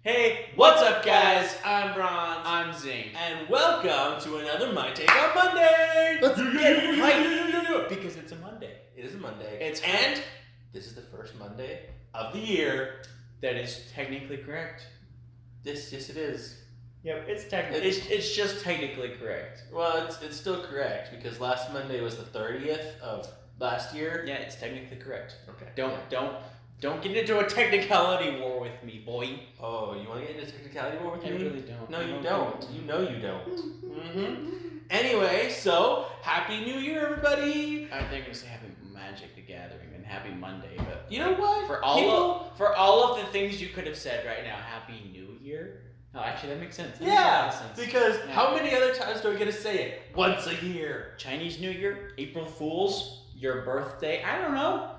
Hey, What's up, guys? I'm Bronze. I'm Zink. And welcome to another My Take on Monday. Let's get hyped because it's a Monday. It is a Monday. And this is the first Monday of the year. That is technically correct. Yes, it is. Yep, it's just technically correct. Well, it's still correct because last Monday was the 30th of last year. Yeah, it's technically correct. Okay. Don't get into a technicality war with me, boy. Oh, you want to get into a technicality war with me? I really don't. No, you don't. You know you don't. Anyway, so Happy New Year, everybody. I think I'm gonna say Happy Magic the Gathering and Happy Monday, but You know what? for all of the things you could have said right now, Happy New Year. No, actually, that makes sense. That makes a lot of sense. Because how many other times do I get to say it? Once a year. Chinese New Year, April Fools, your birthday. I don't know.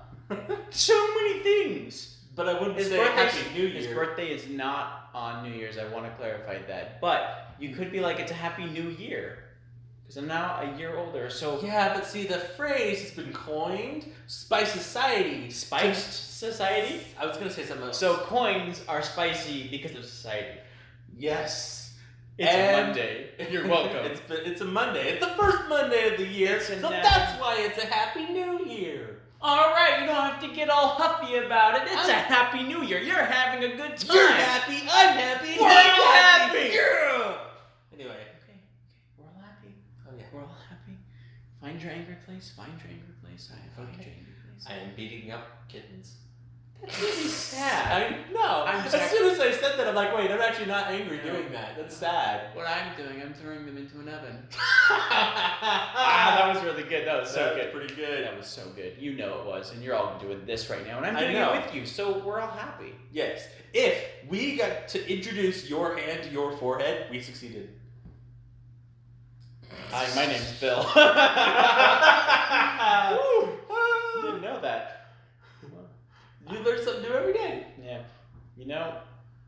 So many things. But I wouldn't say Happy New Year. His birthday is not on New Year's. I want to clarify that. But you could be like, it's a Happy New Year. Because I'm now a year older, so... Yeah, but see, the phrase has been coined. Spice Society. Spiced Society? I was going to say something else. So coins are spicy because of society. Yes. It's a Monday. You're welcome. It's a Monday. It's the first Monday of the year, so that's why it's a Happy New Year. All right, you don't have to get all huffy about it. It's a Happy New Year. You're having a good time. You're happy. I'm happy. We're all happy. Yeah. Anyway. Okay. We're all happy. Oh, yeah. We're all happy. Find your angry place. Find your angry place. Find your angry place. I am beating up kittens. That's really sad. As soon as I said that, I'm like, wait, I'm actually not angry doing that. That's sad. What I'm doing, I'm throwing them into an oven. That was really good. That was so good. Pretty good. That was so good. You know it was, and you're all doing this right now, and I'm doing it with you, so we're all happy. Yes. If we got to introduce your hand to your forehead, we succeeded. Hi, my name's Bill. You didn't know that. You learn something new every day. Yeah. You know,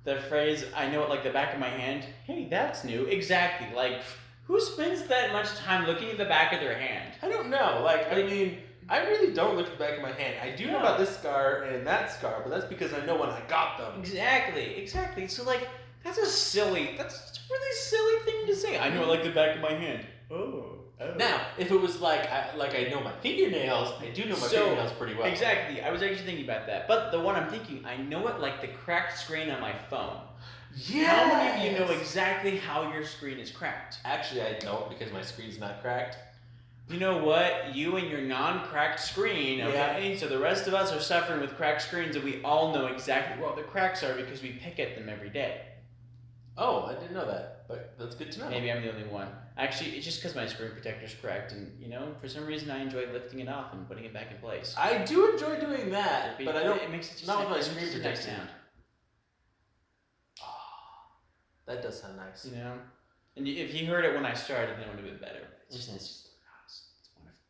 the phrase, I know it like the back of my hand. Hey, that's new. Exactly. Like, who spends that much time looking at the back of their hand? I don't know. I mean, I really don't look at the back of my hand. I do know about this scar and that scar, but that's because I know when I got them. Exactly. So, like, that's a really silly thing to say. I know it like the back of my hand. Oh. Now, if it was like I know my fingernails, I do know my fingernails pretty well. Exactly. I was actually thinking about that. But the one I'm thinking, I know it like the cracked screen on my phone. Yeah. How many of you know exactly how your screen is cracked? Actually, I don't because my screen's not cracked. You know what? You and your non-cracked screen, okay? Yeah. So the rest of us are suffering with cracked screens, and we all know exactly what the cracks are because we pick at them every day. Oh, I didn't know that, but that's good to know. Maybe I'm the only one. Actually, it's just because my screen protector's cracked, and for some reason I enjoy lifting it off and putting it back in place. I do enjoy doing that, but I don't. It makes it just not with my screen protector sound. Oh, that does sound nice. And if you heard it when I started, then it would have been better. It's just wonderful.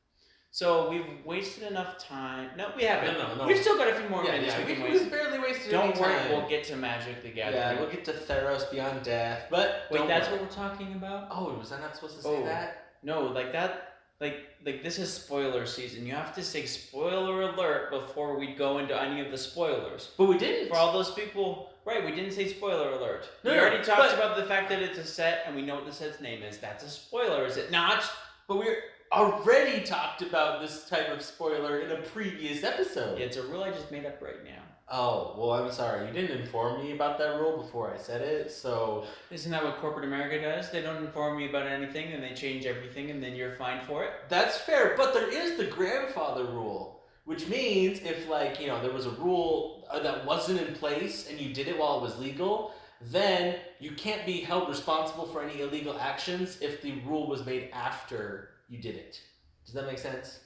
So we've wasted enough time. No, we haven't. No. We've still got a few more minutes. We've barely wasted any time. Don't worry, we'll get to Magic the Gathering. Yeah, we'll get to Theros Beyond Death. But wait, that's what we're talking about? Oh, was I not supposed to say that? No, like that. Like this is spoiler season. You have to say spoiler alert before we go into any of the spoilers. But we didn't. For all those people, right? We didn't say spoiler alert. We already talked about the fact that it's a set, and we know what the set's name is. That's a spoiler, is it not? But we're already talked about this type of spoiler in a previous episode. Yeah, it's a rule I just made up right now. Oh, well, I'm sorry. You didn't inform me about that rule before I said it, so... Isn't that what corporate America does? They don't inform me about anything, and they change everything, and then you're fined for it? That's fair, but there is the grandfather rule, which means if, there was a rule that wasn't in place, and you did it while it was legal, then you can't be held responsible for any illegal actions if the rule was made after you did it. Does that make sense?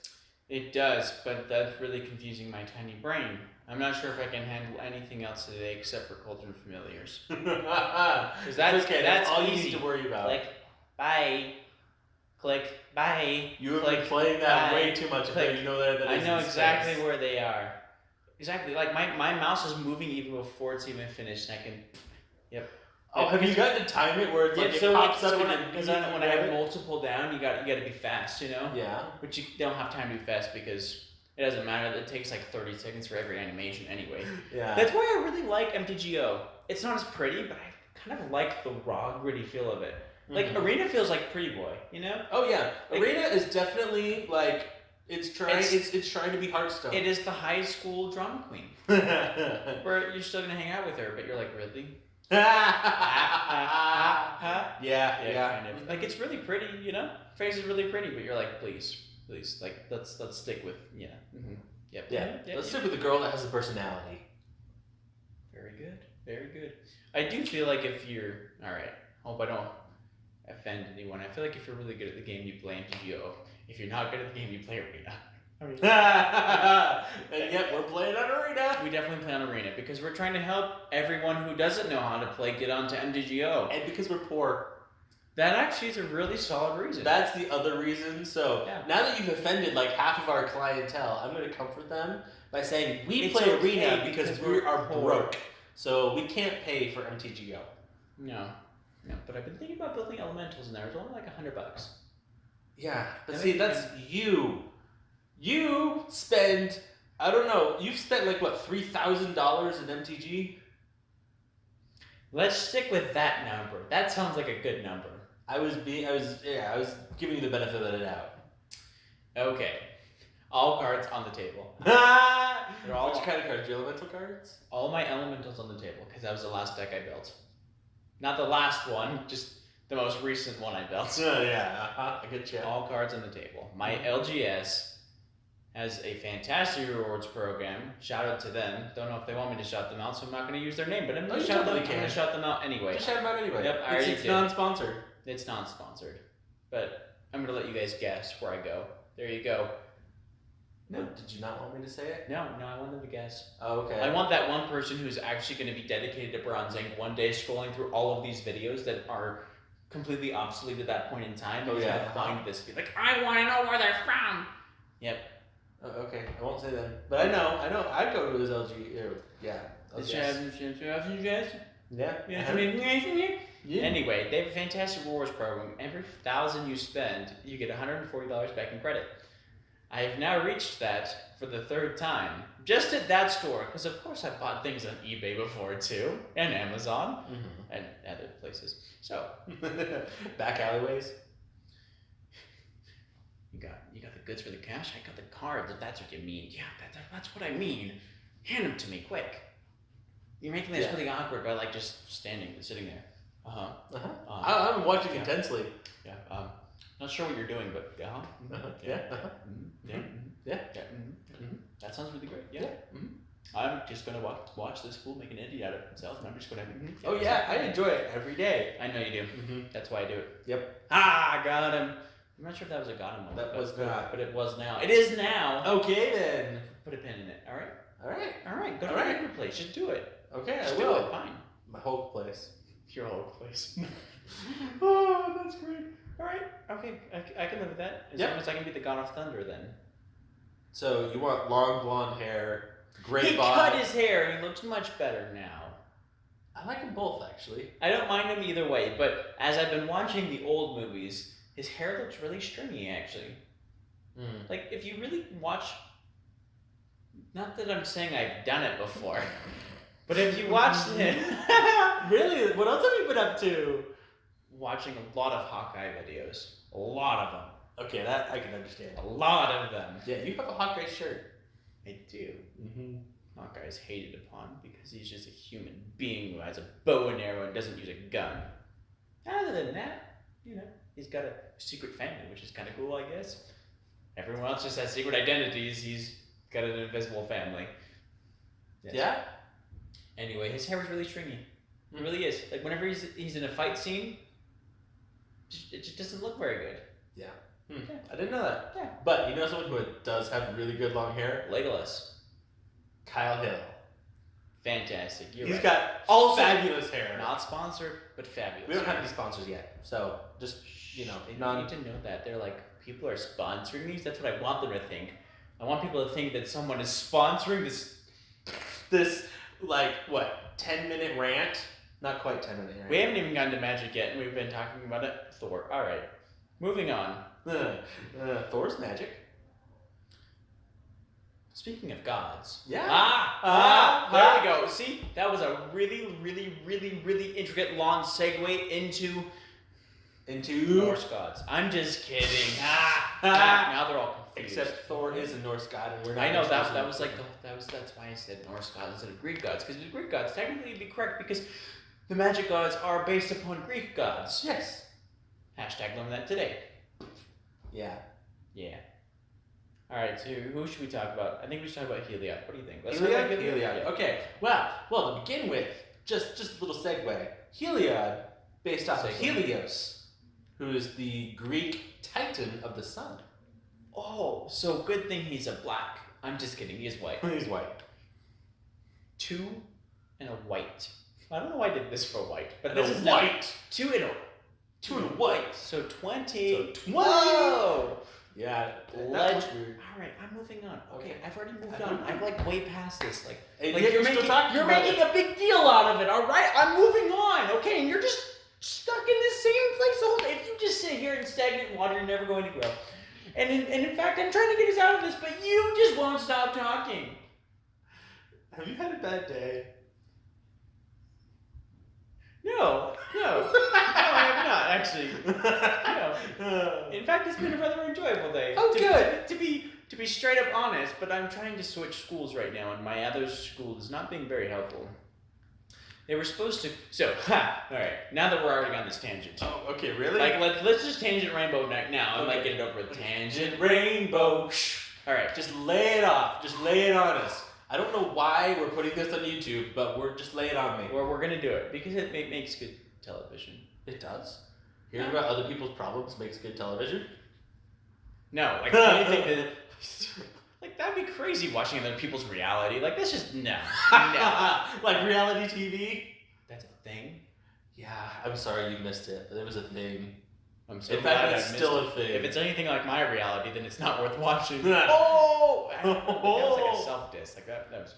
It does, but that's really confusing my tiny brain. I'm not sure if I can handle anything else today except for Cauldron Familiars. Because that's all easy. You need to worry about. Like, bye. Click, bye. You have been playing that way too much. Click. You know that I know exactly where they are. Exactly. Like, my mouse is moving even before it's even finished, and I can... Yep. Oh, have you gotten to time it where it's it pops up? Because when I have multiple down, you got to be fast, Yeah. But you don't have time to be fast because It doesn't matter. It takes like 30 seconds for every animation anyway. Yeah. That's why I really like MTGO. It's not as pretty, but I kind of like the raw, gritty feel of it. Like Arena feels like Pretty Boy, you know? Oh yeah, like, Arena is definitely like it's trying to be Hearthstone. It is the high school drama queen, where you're still gonna hang out with her, but you're like, really? Yeah, kind of. Like it's really pretty, you know? Face is really pretty, but you're like, please, like let's stick with Yep. Let's stick with the girl that has a personality. Very good. I do feel like if you're all right, hope I don't offend anyone. I feel like if you're really good at the game, you play MTGO. If you're not good at the game, you play Arena. And yet we're playing on Arena. We definitely play on Arena because we're trying to help everyone who doesn't know how to play get onto MTGO. And because we're poor. That actually is a really solid reason. That's the other reason. So now that you've offended like half of our clientele, I'm going to comfort them by saying we play Arena because we are broke. So we can't pay for MTGO. No, but I've been thinking about building elementals in there. It's only like $100. Yeah, but see, that's you. You spend, I don't know, you've spent like what, $3,000 in MTG? Let's stick with that number. That sounds like a good number. I was giving you the benefit of the doubt. Okay. All cards on the table. Which kind of cards? Your elemental cards? All my elementals on the table, because that was the last deck I built. Not the last one, just the most recent one I built. I get you. All cards on the table. My LGS has a fantastic rewards program. Shout out to them. Don't know if they want me to shout them out, so I'm not going to use their name, but I'm going to shout them out anyway. Just shout them out anyway. Yep, it's non-sponsored. It's non-sponsored. But I'm going to let you guys guess where I go. There you go. No, did you not want me to say it? No, I want them to guess. Oh, okay. I want that one person who's actually going to be dedicated to BronZink one day scrolling through all of these videos that are completely obsolete at that point in time. He's going to find this and be like, I want to know where they're from. Yep. Oh, okay, I won't say them. But I know. I'd go to his LG. Yeah. Yeah. Anyway, they have a fantastic rewards program. Every 1,000 you spend, you get $140 back in credit. I have now reached that for the third time, just at that store, because of course I've bought things on eBay before too, and Amazon, and other places. So, back alleyways. You got the goods for the cash. I got the cards. If that's what you mean, yeah, that's what I mean. Hand them to me, quick. You're making this really awkward by like just sitting there. I'm watching intensely. Yeah. Not sure what you're doing, but That sounds really great. Yeah. I'm just gonna watch this fool make an idiot out of himself, and I'm just gonna. I enjoy it every day. I know you do. That's why I do it. Yep. I got him. I'm not sure if that was a got him moment. That was not. But it was now. It is now. Okay then. Put a pin in it. All right. Go to your place. Just do it. Okay, just I will. Do it. Fine. My whole place. Your whole place. Oh, that's great. All right. Okay. I can live with that. As long as I can be the God of Thunder, then. So you want long blonde hair, gray body. He cut his hair and he looks much better now. I like them both, actually. I don't mind him either way, but as I've been watching the old movies, his hair looks really stringy, actually. Like, if you really watch... Not that I'm saying I've done it before, but if you watch it... Really? What else have you been up to? Watching a lot of Hawkeye videos. A lot of them. Okay, that I can understand. A lot of them. Yeah, you have a Hawkeye shirt. I do. Hawkeye's hated upon because he's just a human being who has a bow and arrow and doesn't use a gun. Other than that, he's got a secret family, which is kind of cool, I guess. Everyone else just has secret identities. He's got an invisible family. Yes. Yeah? Anyway, his hair was really stringy. It really is. Like, whenever he's in a fight scene, it just doesn't look very good. Yeah. I didn't know that. Yeah. But you know someone who does have really good long hair? Legolas. Kyle Hill. Fantastic. He's got all fabulous hair. Not sponsored, but fabulous. We don't have any sponsors yet. So, just, they need to know that. They're like, people are sponsoring these? That's what I want them to think. I want people to think that someone is sponsoring this like, what, 10-minute rant? Not quite 10-minute rant. We haven't even gotten to Magic yet, and we've been talking about it. Thor. All right. Moving on. Thor's magic. Speaking of gods. Yeah. There we go. See, that was a really, really, really, really intricate long segue into Norse gods. I'm just kidding. Now they're all confused. Except Thor is a Norse god, and we're not. I know that was like that's why I said Norse gods instead of Greek gods, because the Greek gods technically would be correct because the magic gods are based upon Greek gods. Yes. Hashtag learn that today. Yeah. Yeah. All right. So who should we talk about? I think we should talk about Heliod. What do you think? Heliod. Yeah. Okay. Well, to begin with, just a little segue. Heliod, based off of Helios, who is the Greek titan of the sun. Oh, so good thing he's a black. I'm just kidding. He is white. He's white. 2 and a white. I don't know why I did this for white, but And this a is white. 2 and a 2 and a white. So 20. So 20. Whoa! Yeah. All right, I'm moving on. Okay, I've already moved on. I'm like way past this. Like you're making a big deal out of it. All right, I'm moving on. Okay, and you're just stuck in the same place the whole time. If you just sit here in stagnant water, you're never going to grow. And in fact, I'm trying to get us out of this, but you just won't stop talking. Have you had a bad day? No, I have not actually. No. In fact, it's been a rather enjoyable day. Oh, good. To be straight up honest, but I'm trying to switch schools right now, and my other school is not being very helpful. They were supposed to. So, all right. Now that we're already on this tangent. Oh, okay. Really? Like, let's just tangent rainbow now. I might get it over with tangent rainbow. All right. Just lay it off. Just lay it on us. I don't know why we're putting this on YouTube, but we're just lay it on me. We're gonna do it because it makes good television. It does. Hearing about other people's problems makes good television. No, like anything that. Like that'd be crazy watching other people's reality. Like that's just no. Like reality TV. That's a thing. Yeah, I'm sorry you missed it, but it was a thing. I'm so In glad fact, I it's missed still it. a thing. If it's anything like my reality, then it's not worth watching. Yeah. Oh, that was like a self-diss. Like that was.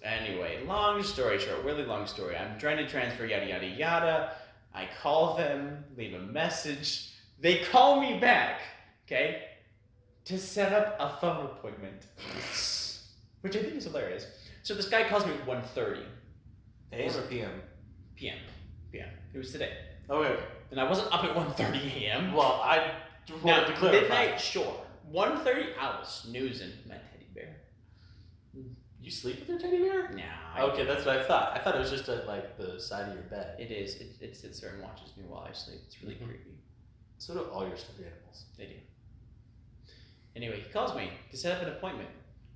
Anyway, long story short, really long story. I'm trying to transfer yada yada yada. I call them, leave a message. They call me back. Okay. To set up a phone appointment, which I think is hilarious. So this guy calls me at 1:30 AM or PM? p.m. It was today. Okay. And I wasn't up at 1:30 a.m. Well, I just wanted to clarify. Midnight, sure. 1:30, I was snoozing my teddy bear. You sleep with your teddy bear? Nah. Okay, that's what I thought. I thought it was just at like the side of your bed. It is. It sits there and watches me while I sleep. It's really creepy. So do all your stuffed animals. They do. Anyway, he calls me to set up an appointment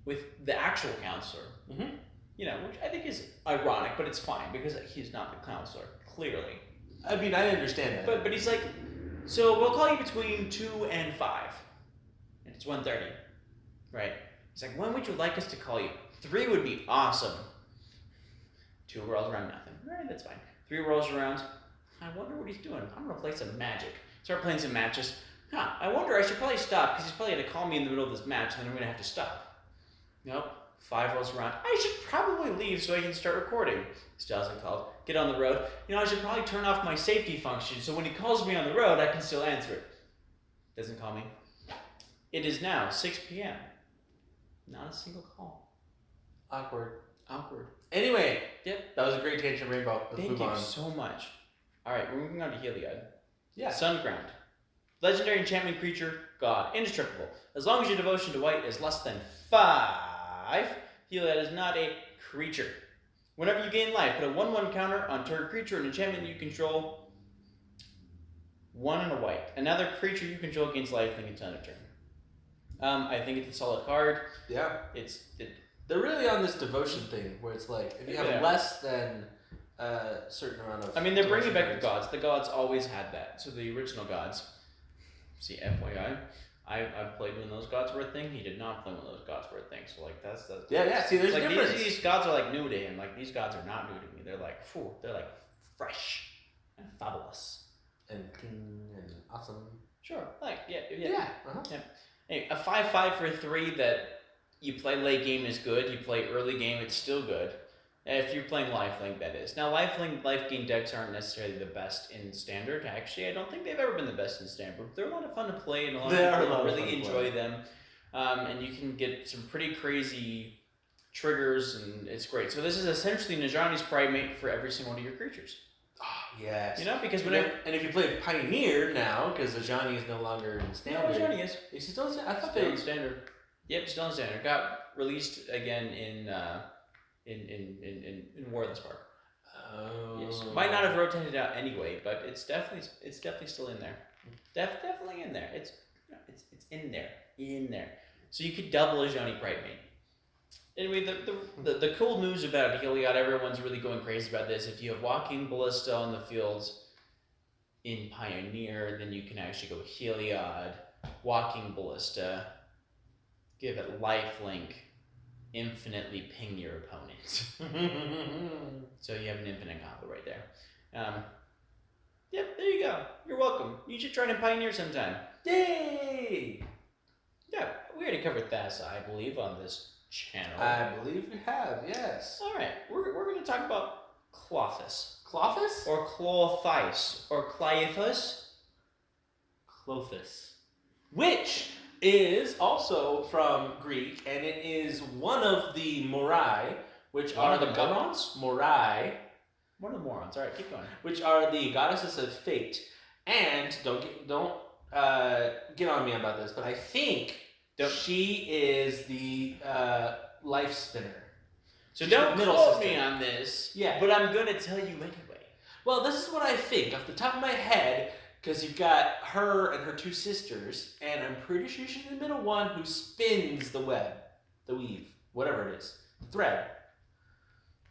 with the actual counselor. Mm-hmm. You know, which I think is ironic, but it's fine because he's not the counselor, clearly. I mean, I understand that. But he's like, so we'll call you between 2 and 5. And it's 1:30. Right? He's like, when would you like us to call you? 3 would be awesome. 2 rolls around, nothing. All right, that's fine. 3 rolls around. I wonder what he's doing. I'm going to play some magic. Start playing some matches. I wonder, I should probably stop because he's probably going to call me in the middle of this match and then I'm going to have to stop. Nope. 5 rolls around. I should probably leave so I can start recording. Styles I called. Get on the road. I should probably turn off my safety function so when he calls me on the road, I can still answer it. Doesn't call me. It is now 6 p.m. Not a single call. Awkward. Anyway, Yep. That was a great tangent, Rainbow. Let's thank move you on. so much. Alright, we're moving on to Heliod. Yeah. Sunground. Legendary enchantment creature, god, indestructible. As long as your devotion to white is less than 5, Heliod is not a creature. Whenever you gain life, put a 1/1 counter on target creature and enchantment you control. 1 and a white. Another creature you control gains life and gets on a turn. I think it's a solid card. Yeah. They're really on this devotion thing where it's like if you have less than a certain amount of. I mean, they're bringing back the gods. The gods always had that. So the original gods. See, FYI, I've played when those gods were a thing. He did not play when those gods were a thing. So like that's Yeah. See, there's like a difference. These gods are like new to him. Like these gods are not new to me. They're like they're like fresh and fabulous and clean and awesome. Sure. Like yeah. Uh-huh. Yeah. Hey, a 5/5 for 3 that you play late game is good. You play early game, it's still good. If you're playing lifelink, that is. Now, life gain decks aren't necessarily the best in standard. Actually, I don't think they've ever been the best in standard. They're a lot of fun to play, and a lot of people really enjoy them. and you can get some pretty crazy triggers, and it's great. So this is essentially Najani's Primate for every single one of your creatures. Oh, yes. You know, because and if you play Pioneer now, because Ajani is no longer in Standard. No, Ajani is. Is he still in Standard? I thought still in Standard. Yep, still in Standard. Got released again in War of the Spark. Oh. Yes. Might not have rotated out anyway, but it's definitely still in there. Definitely in there. It's in there. So you could double Ajani Primate. Anyway, the cool news about Heliod, everyone's really going crazy about this. If you have Walking Ballista on the fields in Pioneer, then you can actually go Heliod, Walking Ballista, give it lifelink, infinitely ping your opponent. So you have an infinite combo right there. Yep, there you go. You're welcome. You should try it in Pioneer sometime. Yay! Yeah, we already covered Thassa, I believe, on this channel. I believe we have, yes. All right, we're going to talk about Clothis. Clothis? Or Clothis. Or Cleophas. Clothis. Which is also from Greek, and it is one of the Morai, which One are of the morons? Morai. One of the morons. All right, keep going. Which are the goddesses of fate. And don't get on me about this, but I think she is the life spinner. So She's don't the middle quote sister. me on this. Yeah. But I'm going to tell you anyway. Well, this is what I think off the top of my head, because you've got her and her two sisters, and I'm pretty sure she's the middle one who spins the web, the weave, whatever it is, the thread,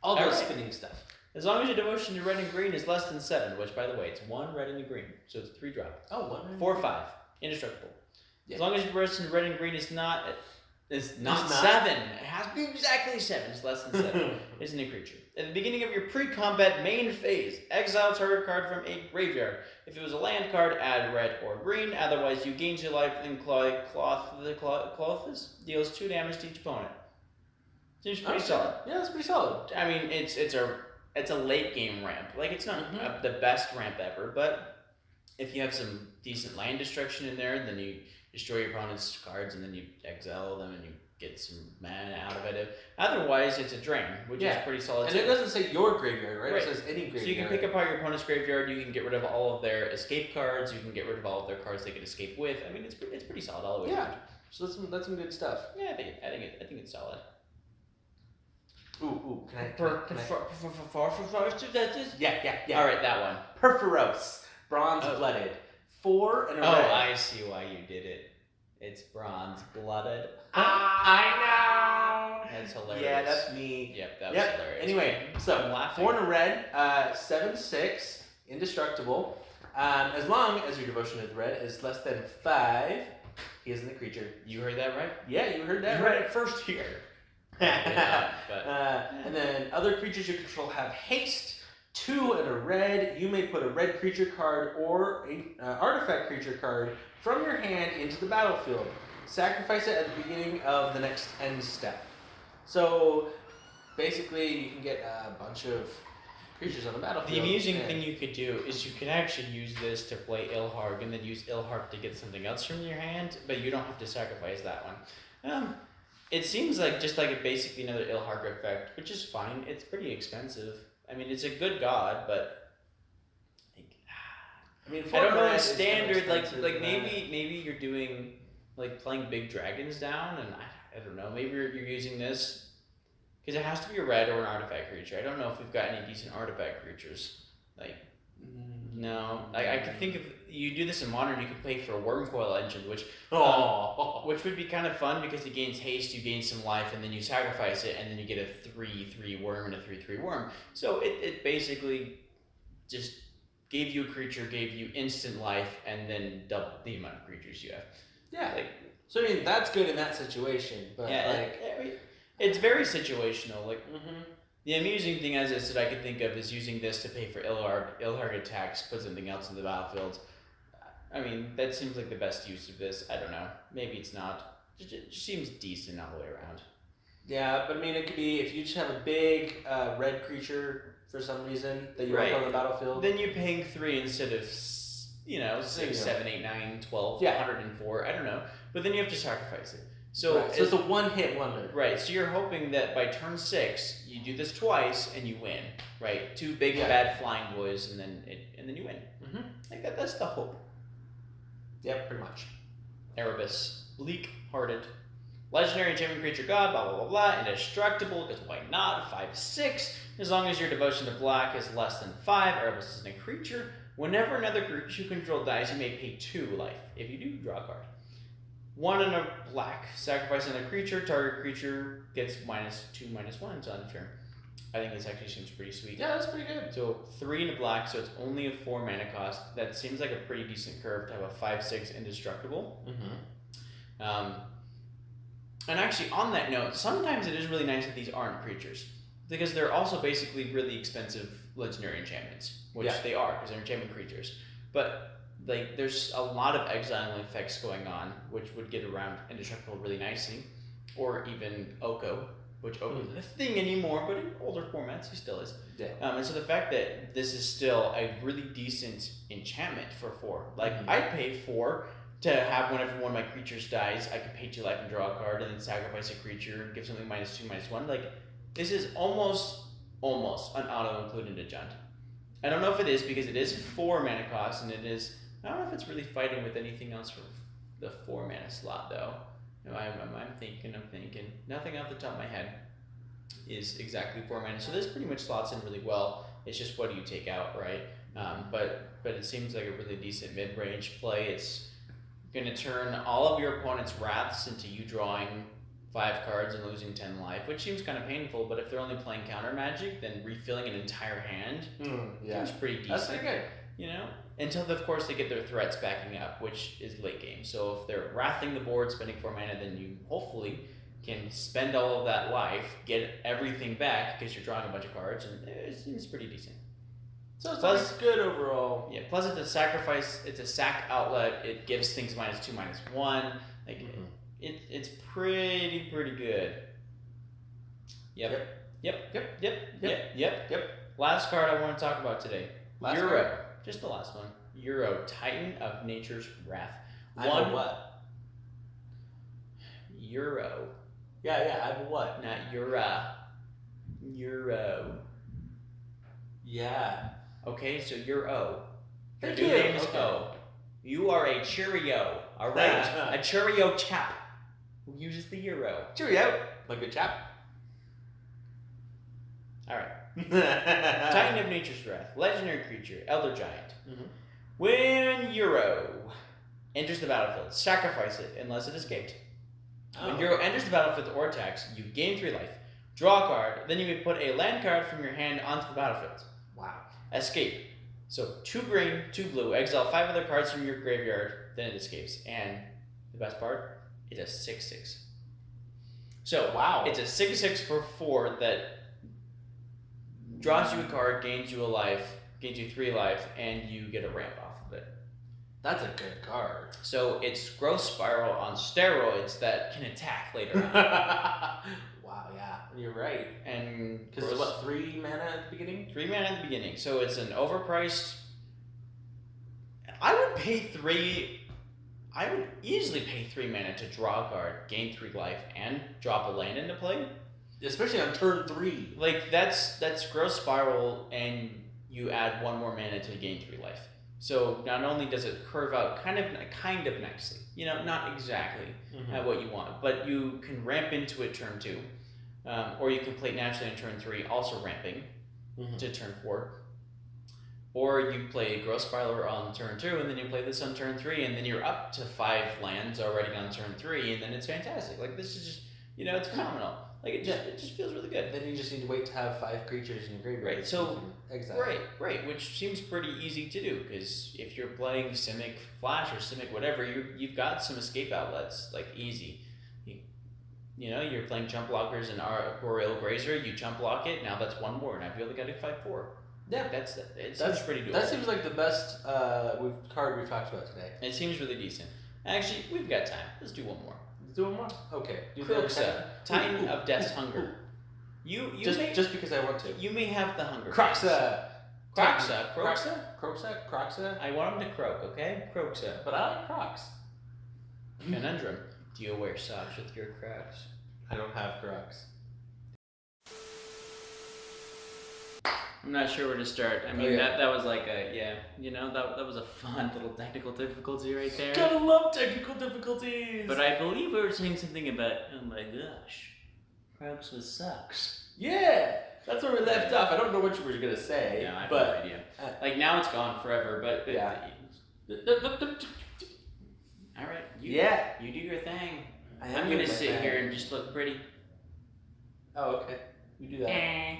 all those spinning stuff. As long as your devotion to red and green is less than 7, which, by the way, it's 1 red and a green, so it's 3 drop. Oh, 1 4 or 5, indestructible. Yeah. As long as your devotion to red and green is not 7. It has to be exactly 7. It's less than 7. Isn't a creature. At the beginning of your pre-combat main phase, exile target card from a graveyard. If it was a land card, add red or green. Otherwise, you gain 2 life and Clothis deals 2 damage to each opponent. Seems pretty solid. Yeah, that's pretty solid. I mean, it's a late game ramp. Like, it's not the best ramp ever, but if you have some decent land destruction in there, then you destroy your opponent's cards and then you exile them and you get some mana out of it. Otherwise, it's a drain, which is pretty solid. And it doesn't say your graveyard, right? Right. It says any graveyard. So you can pick apart your opponent's graveyard. You can get rid of all of their escape cards. You can get rid of all of their cards they can escape with. I mean, it's pretty solid all the way around. So that's some good stuff. Yeah, I think it's solid. Ooh, can I? Yeah. All right, that one. Perforos, bronze-blooded, 4 and a red. Oh, I see why you did it. It's bronze-blooded. I know. That's hilarious. Yeah, that's me. Yep, that was hilarious. Anyway, so I'm laughing. 4 and a red, 7/6, indestructible. As long as your devotion to the red is less than 5, he isn't a creature. You heard that right? Yeah, you heard that You right. heard it first here. And then other creatures you control have haste, 2 and a red. You may put a red creature card or an artifact creature card from your hand into the battlefield. Sacrifice it at the beginning of the next end step. So basically, you can get a bunch of creatures on the battlefield. The amusing thing you could do is you could actually use this to play Ilharg and then use Ilharg to get something else from your hand, but you don't have to sacrifice that one. It seems like just like basically another Ilharg effect, which is fine. It's pretty expensive. I mean, it's a good god, but I don't know. Standard, like maybe you're doing like playing big dragons down, and I don't know. Maybe you're using this because it has to be a red or an artifact creature. I don't know if we've got any decent artifact creatures. Like, no, I could think of you do this in modern. You could play for a Wormcoil Engine, which would be kind of fun because it gains haste, you gain some life, and then you sacrifice it, and then you get a 3/3 worm and a 3/3 worm. So it basically just gave you a creature, gave you instant life, and then double the amount of creatures you have. Yeah. So I mean that's good in that situation, but it's very situational. Like the amusing thing, as I said, I could think of is using this to pay for Ilharg attacks, put something else in the battlefield. I mean, that seems like the best use of this. I don't know. Maybe it's not. It just seems decent all the way around. Yeah, but I mean, it could be if you just have a big red creature for some reason that you want on the battlefield. Then you're paying 3 instead of 6, 7, 8, 9, 12, 104. I don't know. But then you have to sacrifice it. So, right. So it's a one-hit wonder. Right, so you're hoping that by turn 6, you do this twice and you win, right? 2 big bad flying boys, and then you win. Mm-hmm. Like that's the hope. Yep, pretty much. Erebus, bleak-hearted, legendary champion creature god, blah blah blah blah, indestructible, because why not? 5/6. As long as your devotion to black is less than 5, Erebus isn't a creature. Whenever another creature you control dies, you may pay 2 life. If you do, draw a card. 1 and a black. Sacrifice another creature. Target creature gets -2/-1 until end of turn. I think this actually seems pretty sweet. Yeah, that's pretty good. So 3 and a black, so it's only a 4 mana cost. That seems like a pretty decent curve to have a 5/6 indestructible. Mm-hmm. And actually, on that note, sometimes it is really nice that these aren't creatures, because they're also basically really expensive legendary enchantments, which they are, because they're enchantment creatures. But like, there's a lot of exiling effects going on, which would get around indestructible really nicely, or even Oko, which Oko isn't a thing anymore, but in older formats he still is. Yeah. And so the fact that this is still a really decent enchantment for 4, like I'd pay 4 to have whenever one of my creatures dies, I can pay 2 life and draw a card, and then sacrifice a creature, give something -2/-1. Like, this is almost an auto included adjunct. I don't know if it is, because it is 4 mana cost, and it is. I don't know if it's really fighting with anything else for the 4 mana slot though. I'm thinking. Nothing off the top of my head is exactly 4 mana, so this pretty much slots in really well. It's just what do you take out, right? But it seems like a really decent mid-range play. It's going to turn all of your opponent's wraths into you drawing 5 cards and losing 10 life, which seems kind of painful, but if they're only playing counter magic, then refilling an entire hand seems pretty decent. That's pretty good. You know? Until, of course, they get their threats backing up, which is late game. So if they're wrathing the board, spending 4 mana, then you hopefully can spend all of that life, get everything back, because you're drawing a bunch of cards, and it seems pretty decent. So it's good overall. Yeah, plus it's a sacrifice, it's a sack outlet, it gives things -2/-1. Like, it's pretty good. Yep. Last card I want to talk about today. Euro. Just the last one. Euro, Titan of Nature's Wrath. I know what? Euro. Yeah, I know what? Not Eura. Euro. Yeah. Okay, so you're O. Thank Your you. name is O. You are a Cheerio. Alright? A Cheerio chap who uses the Euro. Cheerio. Like a chap. Alright. Titan of Nature's Wrath. Legendary creature. Elder Giant. When Euro enters the battlefield, sacrifice it unless it escaped. When Euro enters the battlefield or attacks, you gain 3 life. Draw a card, then you may put a land card from your hand onto the battlefield. Wow. Escape. So 2 green, 2 blue, exile 5 other cards from your graveyard, then it escapes. And the best part, it's a 6/6. So wow, it's a 6/6 for 4 that draws you a card, gains you a life, gains you 3 life, and you get a ramp off of it. That's a good card. So it's Growth Spiral on steroids that can attack later on. Wow, yeah, you're right. And because it's what, 3 mana at the beginning? 3 mana at the beginning. So it's an overpriced. I would easily pay 3 mana to draw a card, gain 3 life, and drop a land into play. Especially on turn 3. Like that's Growth Spiral, and you add 1 more mana to gain 3 life. So not only does it curve out kind of nicely, you know, not exactly at what you want, but you can ramp into it turn 2, or you can play it naturally in turn 3, also ramping to turn 4, or you play Growth Spiral on turn 2, and then you play this on turn 3, and then you're up to 5 lands already on turn 3, and then it's fantastic. Like, this is just, you know, it's phenomenal. Like, it just feels really good. Then you just need to wait to have 5 creatures in your graveyard. Right, so, exile. Right, which seems pretty easy to do, because if you're playing Simic Flash or Simic whatever, you've got some escape outlets, like, easy. You know, you're playing chump blockers and Arboreal Grazer, you chump block it, now that's 1 more, now you only got to 5/4. Yeah, that's pretty doable. That seems like the best card we've talked about today. It seems really decent. Actually, we've got time. Let's do 1 more. Do 1 more? Okay. Kroxa, Titan of Death's Hunger. You just because I want to. You may have the hunger. Kroxa. Kroxa. Kroxa. I want him to croak, okay? Kroxa. But I like Crocs. Conundrum. Do you wear socks with your Crocs? I don't have Crocs. I'm not sure where to start. I mean, that was like that was a fun little technical difficulty right there. Gotta love technical difficulties! But I believe we were saying something about, oh my gosh, Crocs with socks. Yeah! That's where we left off. I don't know what you were gonna say. Yeah, I have but, no idea. Like, now it's gone forever, but... Yeah. Alright, you do your thing. I'm gonna sit here and just look pretty. Oh, okay. You do that.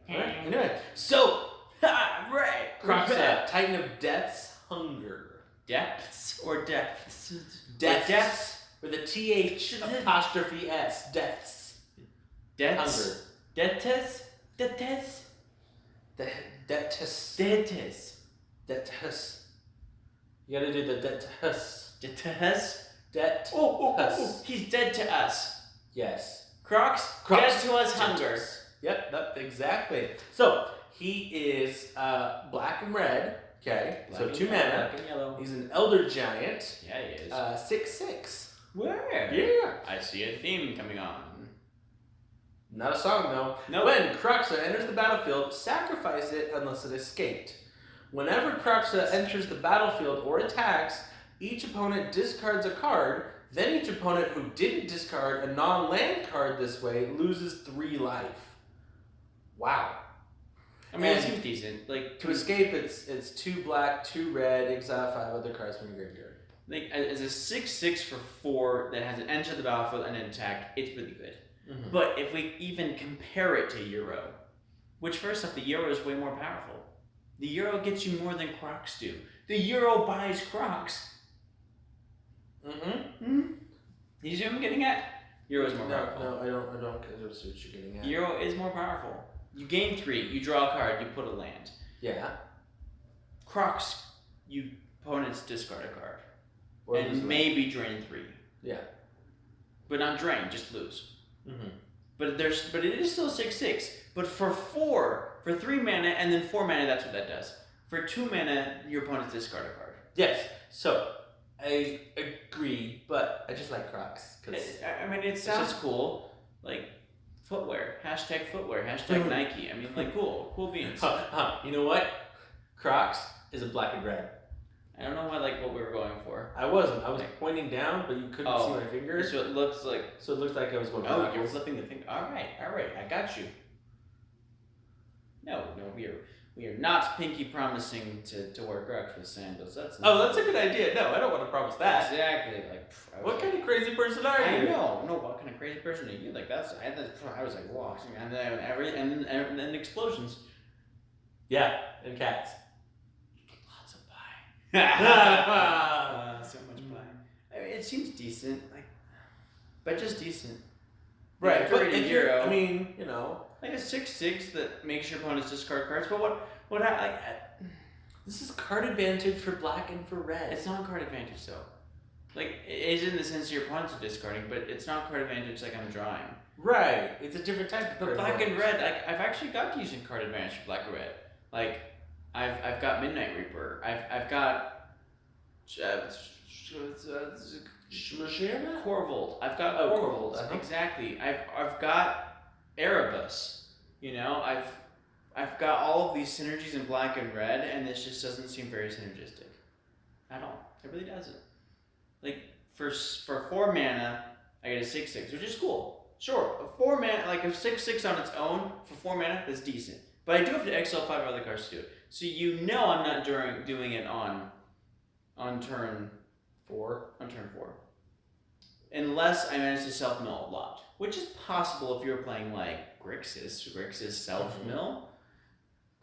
Alright, anyway, so... right. Crocs, Titan of Death's Hunger. Depths or depths? Deaths. With a TH apostrophe S. Deaths. Deaths? Hunger. Deaths? Deaths? Deaths. Deaths. Deaths. You gotta do the deaths. Deaths? Deaths. Oh, he's dead to us. Yes. Crocs, dead to us hunger. Yep, exactly. So, he is black and red, okay? Black so and 2 yellow, mana. black and yellow. He's an elder giant. Yeah, he is. 6/6. Where? Yeah. I see a theme coming on. Not a song, though. Nope. When Croxa enters the battlefield, sacrifice it unless it escaped. Whenever Croxa enters the battlefield or attacks, each opponent discards a card. Then each opponent who didn't discard a non-land card this way loses 3 life. Wow. I mean, it seems decent. Like, To escape, it's 2 black, 2 red, exile 5 other cards from your graveyard. like as a 6/6 for 4 that has an enter the battlefield and an attack, it's really good. Mm-hmm. But if we even compare it to Euro, which first off, the Euro is way more powerful. The Euro gets you more than Crocs do. The Euro buys Crocs. You see what I'm getting at? Euro is more powerful. No, I don't see what you're getting at. Euro is more powerful. You gain 3, you draw a card, you put a land. Yeah. Crocs, you opponents discard a card. Or and maybe drain 3. Yeah. But not drain, just lose. Mm-hmm. But it is still 6/6. But for 3 mana and then 4 mana, that's what that does. For 2 mana, your opponents discard a card. Yes. So I agree, but I just like Crocs I mean, it sounds cool. Like footwear. #footwear. #Nike. I mean, like cool beans. You know what? Crocs is a black and red. I don't know what we were going for. I wasn't. I was pointing down, but you couldn't see my fingers. So it looks like. So it looks like I was going. Oh, you're flipping the thing. All right. I got you. No, we are not pinky promising to wear Crocs with sandals. That's a good idea. No, I don't want to promise that. Exactly. Like, what kind of crazy person are you? I know. No, what kind of crazy person are you? Like I was like, wow, and then explosions. Yeah, and cats. Lots of pie. So much pie. I mean, it seems decent, but just decent. Right, but if Euro, I mean, you know, like a 6/6 that makes your opponents discard cards. But what this is card advantage for black and for red. It's not card advantage though. Like it is in the sense your opponents are discarding, but it's not card advantage like I'm drawing. Right, it's a different type of But card black advantage. and red, I've actually got using card advantage for black and red. Like I've got Midnight Reaper. I've got Corvold. I've got Corvold. Uh-huh. Exactly. I've got Erebus. You know, I've got all of these synergies in black and red, and this just doesn't seem very synergistic at all. It really doesn't. Like for 4 mana, I get a 6/6, which is cool. Sure, a 4 mana, like a 6/6 on its own for 4 mana, that's decent. But I do have to exile 5 other cards to do it. So you know I'm not doing it on turn 4. On turn 4. Unless I manage to self-mill a lot. Which is possible if you're playing like Grixis self-mill.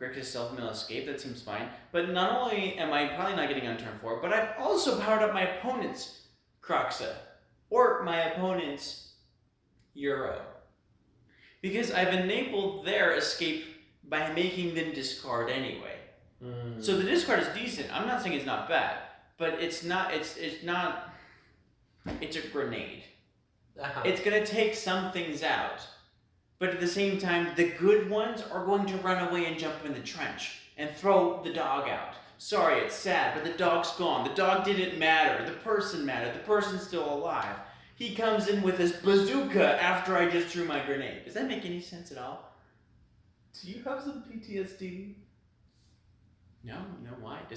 Grixis self-mill escape, that seems fine. But not only am I probably not getting on turn 4, but I've also powered up my opponent's Croxa. Or my opponent's Euro. Because I've enabled their escape by making them discard anyway. So the discard is decent. I'm not saying it's not bad, but it's a grenade. Uh-huh. It's gonna take some things out, but at the same time, the good ones are going to run away and jump in the trench and throw the dog out. Sorry, it's sad, but the dog's gone. The dog didn't matter. The person mattered. The person's still alive. he comes in with his bazooka after I just threw my grenade. Does that make any sense at all? Do you have some PTSD? No, why? Do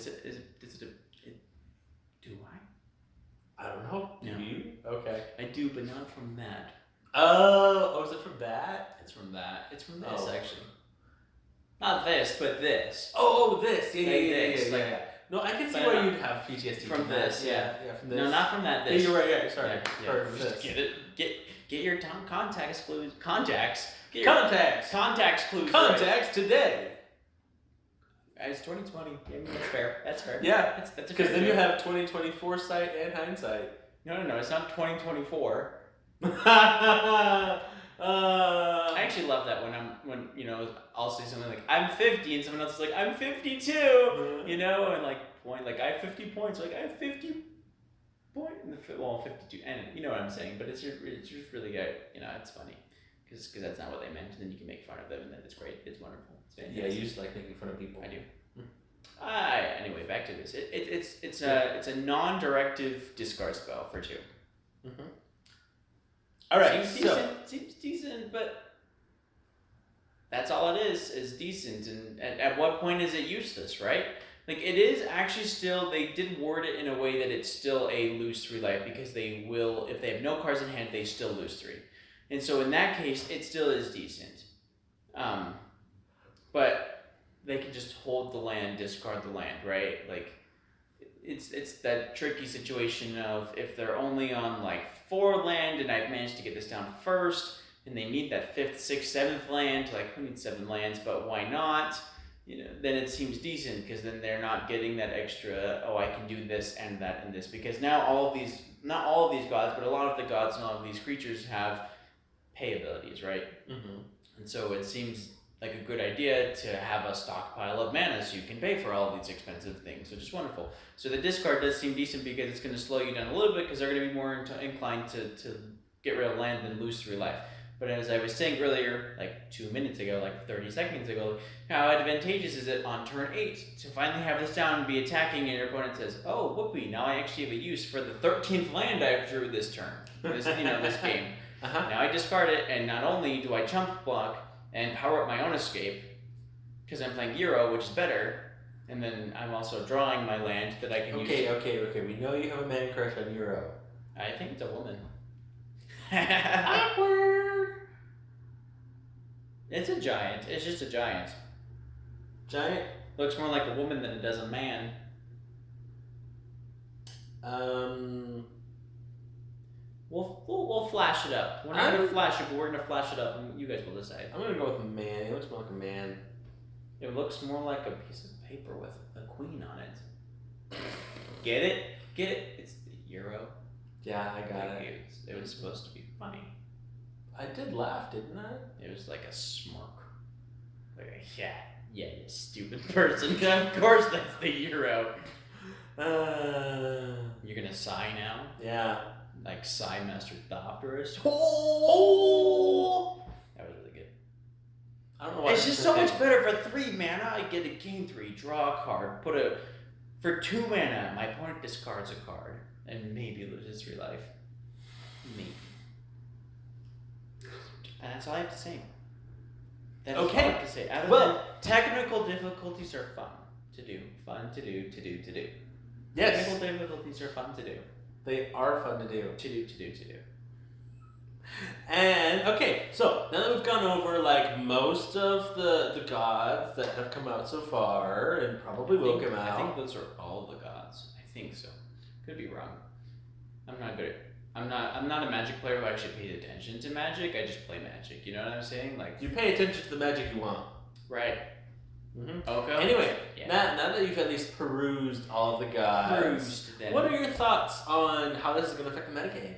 I? I don't know. Do No. you? Okay. I do, but not from that. Oh, is it from that? It's from that. It's from this, Oh. actually. Not this, but this. Oh, this. Yeah. Like, No, I can see but why not- you'd have PTSD from this, yeah. Yeah, from this. No, not from that. This. Yeah, you're right. Yeah, sorry. Yeah. Sorry, from this. Get it. Get your contacts clues. Contacts. Get your Contacts. contacts clues. Contacts today. Right. It's 2020. Yeah, that's fair. That's fair. Yeah. That's a Because fair then you joke. have 2020 foresight and hindsight. No. It's not 2024. I actually love that when I'll say something like I'm 50 and someone else is like I'm 52, and like point like I have 50 points, like I have 50 point 52, and you know what I'm saying, but it's just really good, it's funny because that's not what they meant, and then you can make fun of them, and then it's great, it's wonderful, it's fantastic. Yeah, you just like making fun of people. I do. Anyway, back to this. It's a non-directive discard spell for 2. Mm-hmm. All right, Seems decent, but that's all it is decent. And at what point is it useless, right? Like, it is actually still, they did word it in a way that it's still a lose 3 life, because they will, if they have no cards in hand, they still lose 3. And so in that case, it still is decent. But they can just hold the land, discard the land, right? Like, it's that tricky situation of if they're only on like 4 land and I've managed to get this down first, and they need that 5th, 6th, 7th land, like who needs 7 lands, but why not? Then it seems decent, because then they're not getting that extra, I can do this and that and this, because now not all of these gods, but a lot of the gods and all of these creatures have pay abilities, right? Mm-hmm. And so it seems like a good idea to have a stockpile of mana so you can pay for all of these expensive things, which is wonderful. So the discard does seem decent, because it's going to slow you down a little bit, because they're going to be more inclined to get rid of land than lose 3 life. But as I was saying earlier, like 2 minutes ago, like 30 seconds ago, how advantageous is it on turn 8 to finally have this down and be attacking, and your opponent says, oh, whoopee, now I actually have a use for the 13th land I drew this turn, this game. Uh-huh. Now I discard it, and not only do I chump block and power up my own escape, because I'm playing Euro, which is better, and then I'm also drawing my land that I can use. Okay. We know you have a man crush on Euro. I think it's a woman. Awkward. It's a giant. It's just a giant. Giant. Looks more like a woman than it does a man. We'll flash it up. We're not gonna flash it, but we're gonna flash it up, and you guys will decide. I'm gonna go with man. It looks more like a man. It looks more like a piece of paper with a queen on it. Get it? It's the Euro. Yeah, I got it. It was supposed to be funny. I did laugh, didn't I? It was like a smirk. Like yeah, you stupid person. Of course that's the Euro. You're gonna sigh now? Yeah. Like Sigh Master Thopterist. Oh! That was really good. I don't know why. It's just so much better for 3 mana. I get a gain 3, draw a card, for 2 mana, my opponent discards a card and maybe loses 3 life. Maybe. And that's all I have to say. That's all I have to say. Other than technical difficulties are fun to do. Yes. Technical difficulties are fun to do. They are fun to do. To do. And okay, so now that we've gone over like most of the gods that have come out so far, and probably will come out. I think those are all the gods. I think so. Could be wrong. I'm not good at. I'm not a Magic player who actually pays attention to Magic. I just play Magic. You know what I'm saying? Like you pay attention to the magic you want. Right. Mm-hmm. Okay. Anyway, now that you've at least perused all of the gods, what are your thoughts on how this is going to affect the metagame?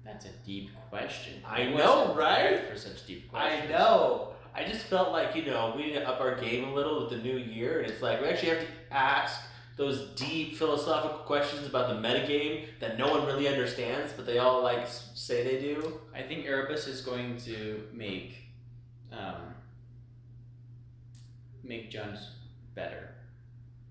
That's a deep question. I know, right? For such deep questions. I know. I just felt like, we need to up our game a little with the new year, and it's like we actually have to ask those deep philosophical questions about the metagame that no one really understands, but they all say they do. I think Erebus is going to make Jones better,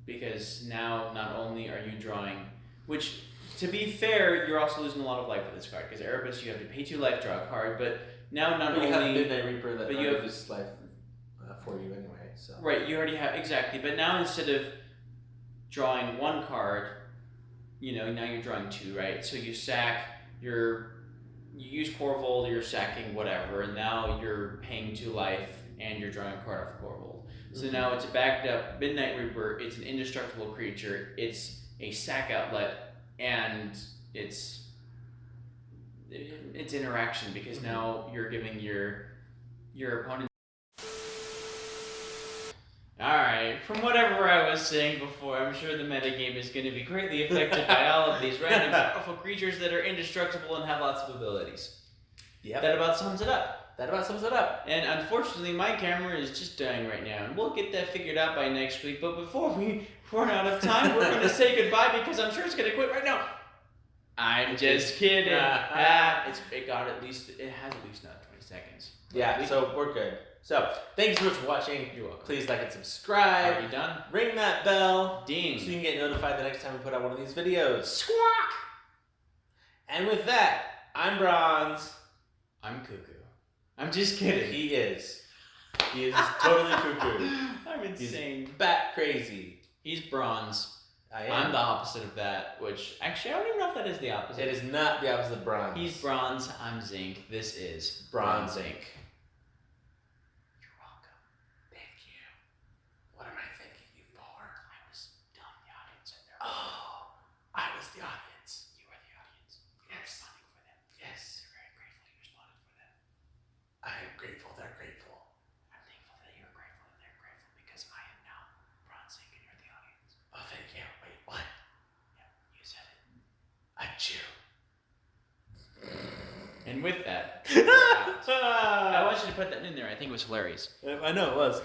because now not only are you drawing, which to be fair, you're also losing a lot of life with this card because Erebus, you have to pay 2 life, draw a card, but now not But only you have Midnight Reaper that but you have this life for you anyway. So right, you already have exactly. But now instead of drawing 1 card, now you're drawing 2, right? So you sack you use Corvold, you're sacking whatever, and now you're paying 2 life and you're drawing a card off Corvold. So now it's a backed up Midnight Reaper. It's an indestructible creature. It's a sack outlet, and it's interaction because now you're giving your opponent. Alright, from whatever I was saying before, I'm sure the metagame is going to be greatly affected by all of these random powerful creatures that are indestructible and have lots of abilities. Yep. That about sums it up. And unfortunately, my camera is just dying right now, and we'll get that figured out by next week. But before we run out of time, we're going to say goodbye because I'm sure it's going to quit right now. I'm just kidding. It has at least not 20 seconds. Yeah, so we're good. So, thanks so much for watching. You're welcome. Please like and subscribe. Are you done? Ring that bell. Ding. So you can get notified the next time we put out one of these videos. Squawk! And with that, I'm Bronze. I'm cuckoo. I'm just kidding. He is. He is totally cuckoo. I'm insane. He's bat crazy. He's bronze. I am. I'm the opposite of that, which actually I don't even know if that is the opposite. It is not the opposite of bronze. He's bronze, I'm zinc. This is BronZink. You're welcome. Thank you. What am I thanking you for? I was telling the audience in there. Oh, I was the audience. You were the audience. Yes. Responding for them. Yes. You're very grateful you responded for them. I am grateful. They're grateful. I'm thankful that you're grateful and they're grateful because I am now BronZink and you're the audience. Oh, thank you. Wait, what? Yeah, you said it. Achoo. And with that, I want you to put that in there. I think it was hilarious. I know it was.